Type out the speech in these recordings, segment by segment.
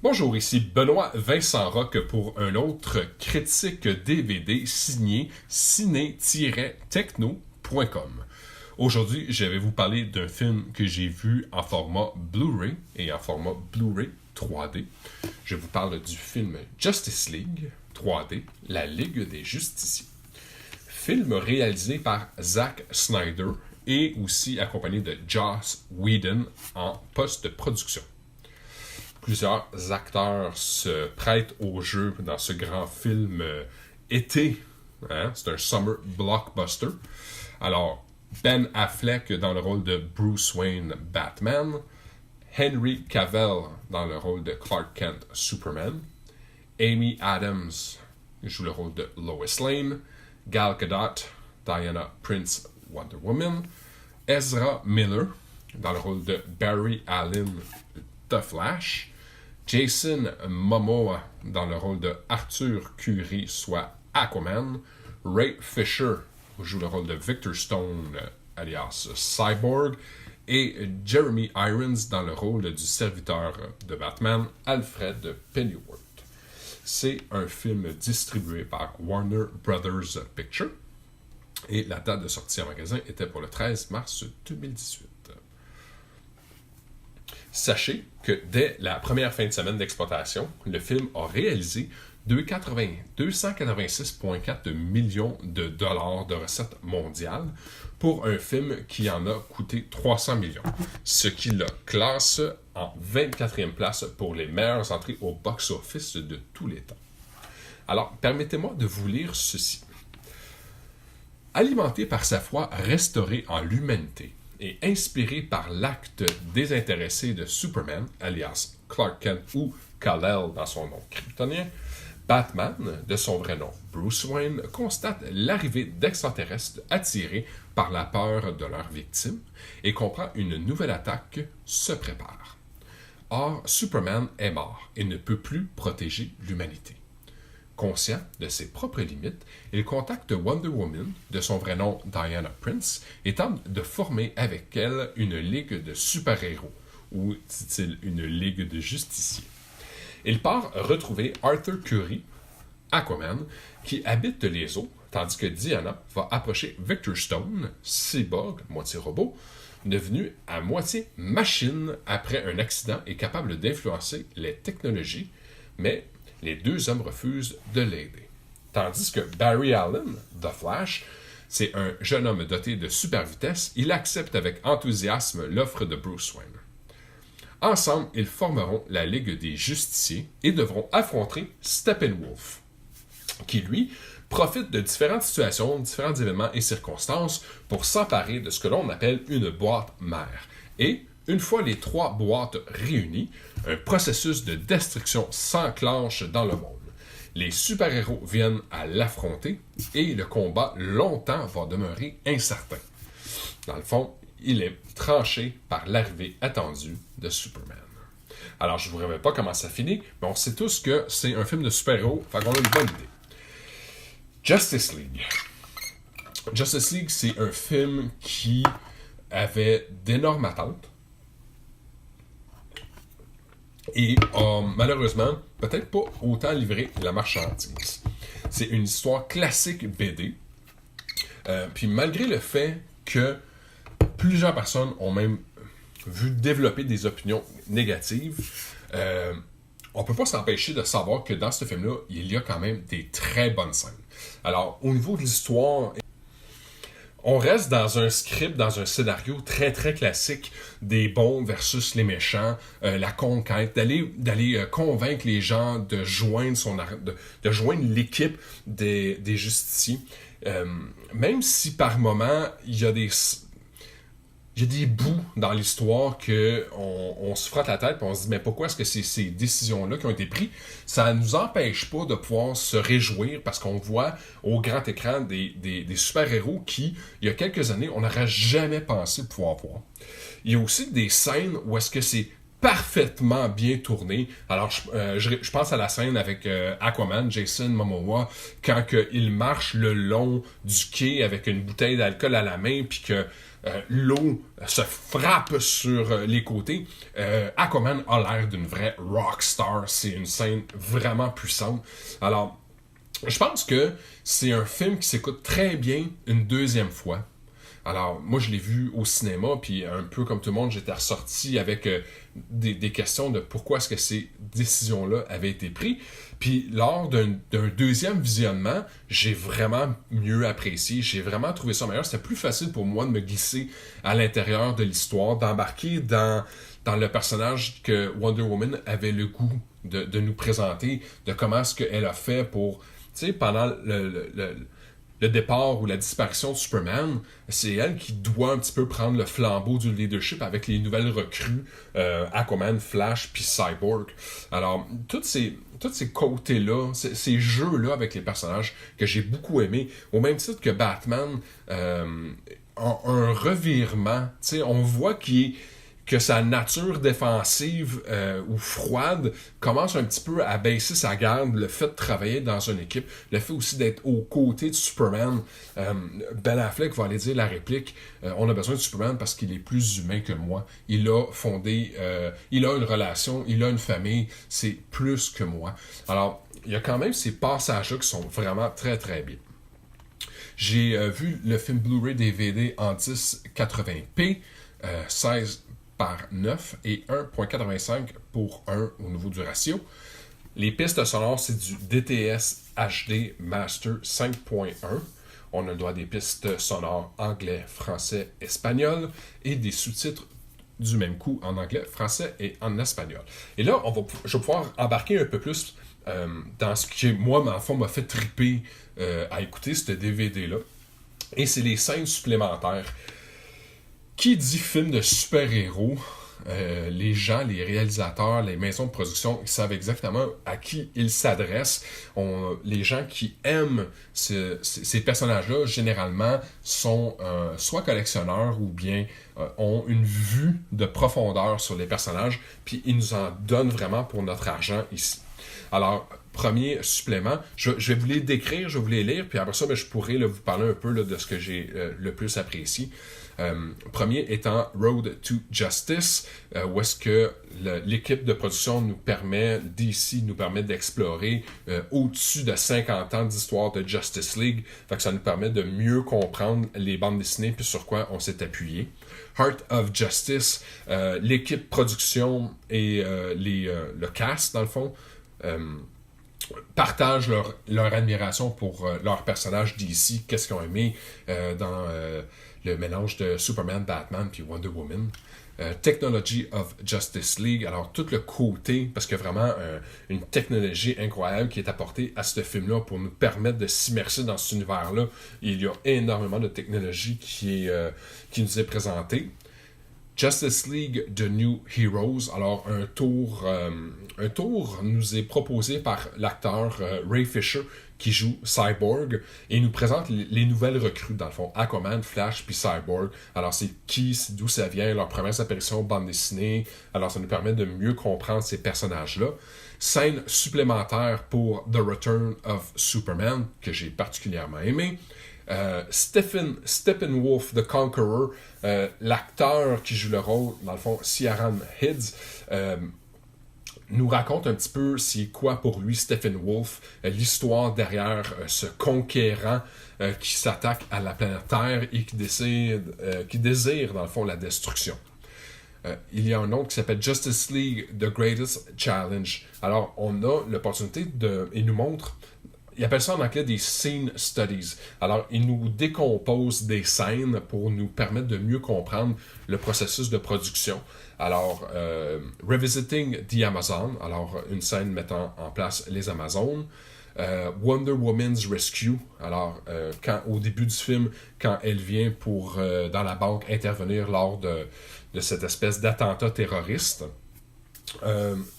Bonjour, ici Benoît Vincent Roque pour un autre critique DVD signé ciné-techno.com. Aujourd'hui, je vais vous parler d'un film que j'ai vu en format Blu-ray et en format Blu-ray 3D. Je vous parle du film Justice League 3D, La Ligue des Justiciers. Film réalisé par Zack Snyder et aussi accompagné de Joss Whedon en post-production. Plusieurs acteurs se prêtent au jeu dans ce grand film été. Hein? C'est un summer blockbuster. Alors, Ben Affleck dans le rôle de Bruce Wayne Batman, Henry Cavill dans le rôle de Clark Kent Superman, Amy Adams joue le rôle de Lois Lane, Gal Gadot, Diana Prince Wonder Woman, Ezra Miller dans le rôle de Barry Allen The Flash, Jason Momoa dans le rôle de Arthur Curry, soit Aquaman, Ray Fisher joue le rôle de Victor Stone, alias Cyborg, et Jeremy Irons dans le rôle du serviteur de Batman, Alfred Pennyworth. C'est un film distribué par Warner Brothers Pictures et la date de sortie en magasin était pour le 13 mars 2018. Sachez que dès la première fin de semaine d'exploitation, le film a réalisé 286,4 millions de dollars de recettes mondiales pour un film qui en a coûté 300 millions, ce qui le classe en 24e place pour les meilleures entrées au box-office de tous les temps. Alors, permettez-moi de vous lire ceci. Alimenté par sa foi restaurée en l'humanité, et inspiré par l'acte désintéressé de Superman, alias Clark Kent ou Kal-El dans son nom kryptonien, Batman, de son vrai nom Bruce Wayne, constate l'arrivée d'extraterrestres attirés par la peur de leurs victimes et comprend une nouvelle attaque se prépare. Or, Superman est mort et ne peut plus protéger l'humanité. Conscient de ses propres limites, il contacte Wonder Woman, de son vrai nom Diana Prince, et tente de former avec elle une ligue de super-héros, ou dit-il une ligue de justiciers. Il part retrouver Arthur Curry, Aquaman, qui habite les eaux, tandis que Diana va approcher Victor Stone, cyborg, moitié robot, devenu à moitié machine après un accident et capable d'influencer les technologies, mais les deux hommes refusent de l'aider. Tandis que Barry Allen, The Flash, c'est un jeune homme doté de super vitesse, il accepte avec enthousiasme l'offre de Bruce Wayne. Ensemble, ils formeront la Ligue des Justiciers et devront affronter Steppenwolf, qui lui profite de différentes situations, différents événements et circonstances pour s'emparer de ce que l'on appelle une boîte mère. Et une fois les trois boîtes réunies, un processus de destruction s'enclenche dans le monde. Les super-héros viennent à l'affronter et le combat longtemps va demeurer incertain. Dans le fond, il est tranché par l'arrivée attendue de Superman. Alors, je ne vous révèle pas comment ça finit, mais on sait tous que c'est un film de super-héros, fait qu'on a une bonne idée. Justice League. Justice League, c'est un film qui avait d'énormes attentes, et a malheureusement peut-être pas autant livré la marchandise. C'est une histoire classique BD. Puis malgré le fait que plusieurs personnes ont même vu développer des opinions négatives, on peut pas s'empêcher de savoir que dans ce film-là, il y a quand même des très bonnes scènes. Alors, au niveau de l'histoire, on reste dans un script, dans un scénario très très classique des bons versus les méchants, la conquête, d'aller convaincre les gens de joindre de joindre l'équipe des justiciers. Même si par moment il y a des bouts dans l'histoire que on se frotte la tête et on se dit mais pourquoi est-ce que c'est ces décisions-là qui ont été prises? Ça ne nous empêche pas de pouvoir se réjouir parce qu'on voit au grand écran des super-héros qui, il y a quelques années, on n'aurait jamais pensé pouvoir voir. Il y a aussi des scènes où est-ce que c'est parfaitement bien tourné. Alors, je pense à la scène avec Aquaman, Jason Momoa, quand il marche le long du quai avec une bouteille d'alcool à la main, puis que l'eau se frappe sur les côtés. Aquaman a l'air d'une vraie rockstar. C'est une scène vraiment puissante. Alors, je pense que c'est un film qui s'écoute très bien une deuxième fois. Alors, moi, je l'ai vu au cinéma, puis un peu comme tout le monde, j'étais ressorti avec des questions de pourquoi est-ce que ces décisions-là avaient été prises. Puis, lors d'un deuxième visionnement, j'ai vraiment mieux apprécié. J'ai vraiment trouvé ça meilleur. C'était plus facile pour moi de me glisser à l'intérieur de l'histoire, d'embarquer dans le personnage que Wonder Woman avait le goût de nous présenter, de comment est-ce qu'elle a fait pour... Tu sais, pendant le départ ou la disparition de Superman, c'est elle qui doit un petit peu prendre le flambeau du leadership avec les nouvelles recrues, Aquaman, Flash, puis Cyborg. Alors, tous ces côtés-là, ces jeux-là avec les personnages que j'ai beaucoup aimés, au même titre que Batman, ont un revirement. Tu sais, on voit que sa nature défensive ou froide commence un petit peu à baisser sa garde. Le fait de travailler dans une équipe, le fait aussi d'être aux côtés de Superman. Ben Affleck va aller dire la réplique on a besoin de Superman parce qu'il est plus humain que moi. Il a fondé, il a une relation, il a une famille, c'est plus que moi. Alors, il y a quand même ces passages-là qui sont vraiment très très bien. J'ai vu le film Blu-ray DVD en 1080p, 16 par 9 et 1.85 pour 1 au niveau du ratio. Les pistes sonores, c'est du DTS HD Master 5.1. On a le droit des pistes sonores anglais, français, espagnol et des sous-titres du même coup en anglais, français et en espagnol. Et là, je vais pouvoir embarquer un peu plus dans ce qui, moi, dans le fond, m'a fait triper à écouter ce DVD-là. Et c'est les scènes supplémentaires. Qui dit film de super-héros, les gens, les réalisateurs, les maisons de production, ils savent exactement à qui ils s'adressent. Les gens qui aiment ces personnages-là, généralement, sont soit collectionneurs ou bien ont une vue de profondeur sur les personnages, puis ils nous en donnent vraiment pour notre argent ici. Alors, premier supplément, je vais vous les décrire, je vais vous les lire, puis après ça, je pourrais vous parler un peu de ce que j'ai le plus apprécié. Premier étant Road to Justice, où est-ce que l'équipe de production DC nous permet d'explorer au-dessus de 50 ans d'histoire de Justice League. Fait que ça nous permet de mieux comprendre les bandes dessinées puis sur quoi on s'est appuyé. Heart of Justice, l'équipe production et le cast, dans le fond, partagent leur admiration pour leur personnage DC, qu'est-ce qu'ils ont aimé dans le mélange de Superman, Batman puis Wonder Woman. Technology of Justice League, alors tout le côté, parce qu'il y a vraiment une technologie incroyable qui est apportée à ce film-là pour nous permettre de s'immerser dans cet univers-là. Il y a énormément de technologie qui nous est présentée. Justice League The New Heroes. Alors, un tour nous est proposé par l'acteur Ray Fisher qui joue Cyborg et nous présente les nouvelles recrues, dans le fond, Aquaman, Flash puis Cyborg. Alors, c'est d'où ça vient, leur première apparition bande dessinée. Alors, ça nous permet de mieux comprendre ces personnages-là. Scène supplémentaire pour The Return of Superman, que j'ai particulièrement aimé. Steppenwolf the Conqueror, l'acteur qui joue le rôle, dans le fond, Ciaran Hinds, nous raconte un petit peu c'est quoi pour lui Steppenwolf, l'histoire derrière ce conquérant qui s'attaque à la planète Terre et qui désire dans le fond la destruction. Il y a un autre qui s'appelle Justice League The Greatest Challenge. Alors on a l'opportunité il nous montre, il appelle ça en anglais des scene studies. Alors, il nous décompose des scènes pour nous permettre de mieux comprendre le processus de production. Alors, Revisiting the Amazon, alors une scène mettant en place les Amazones. Wonder Woman's Rescue, alors au début du film, quand elle vient pour, dans la banque, intervenir lors de cette espèce d'attentat terroriste.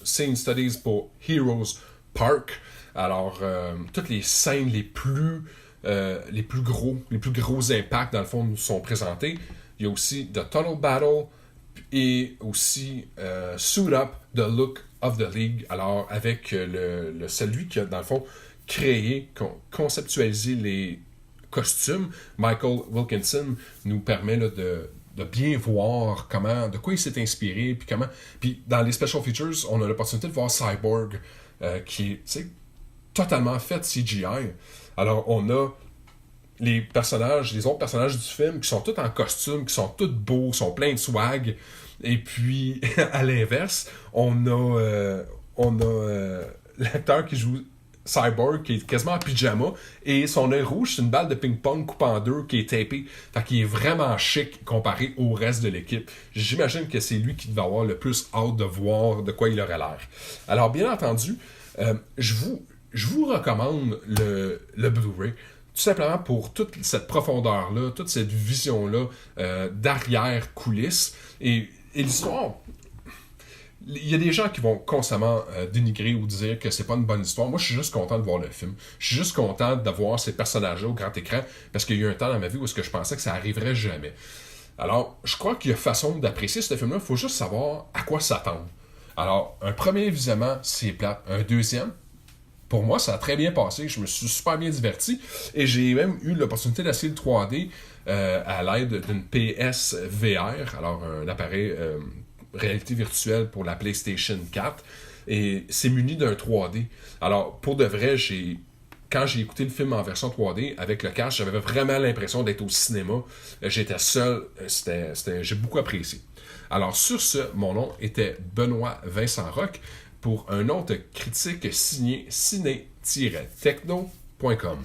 Scene Studies pour Heroes Park. Alors, toutes les scènes les plus gros impacts, dans le fond, nous sont présentés. Il y a aussi The Tunnel Battle, et aussi Suit Up, The Look of the League, alors avec celui qui a, dans le fond, créé, conceptualisé les costumes, Michael Wilkinson, nous permet là, de bien voir de quoi il s'est inspiré, puis comment. Puis dans les special features, on a l'opportunité de voir Cyborg, qui est totalement fait CGI. Alors on a les autres personnages du film qui sont tous en costume, qui sont tous beaux, qui sont pleins de swag. Et puis, à l'inverse, on a l'acteur qui joue Cyborg, qui est quasiment en pyjama, et son œil rouge, c'est une balle de ping-pong coupée en deux qui est tapée. Fait qu'il est vraiment chic comparé au reste de l'équipe. J'imagine que c'est lui qui devait avoir le plus hâte de voir de quoi il aurait l'air. Alors, bien entendu, je vous recommande le Blu-ray, tout simplement pour toute cette profondeur-là, toute cette vision-là d'arrière-coulisses. Et l'histoire, il y a des gens qui vont constamment dénigrer ou dire que c'est pas une bonne histoire. Moi, je suis juste content de voir le film. Je suis juste content de voir ces personnages-là au grand écran, parce qu'il y a eu un temps dans ma vie où je pensais que ça arriverait jamais. Alors, je crois qu'il y a façon d'apprécier ce film-là. Il faut juste savoir à quoi s'attendre. Alors, un premier visionnement, c'est plate. Un deuxième, pour moi, ça a très bien passé. Je me suis super bien diverti. Et j'ai même eu l'opportunité d'essayer le 3D à l'aide d'une PSVR, alors un appareil réalité virtuelle pour la PlayStation 4. Et c'est muni d'un 3D. Alors, pour de vrai, quand j'ai écouté le film en version 3D, avec le casque, j'avais vraiment l'impression d'être au cinéma. J'étais seul. J'ai beaucoup apprécié. Alors, sur ce, mon nom était Benoît Vincent Roch pour un autre critique signé ciné-techno.com.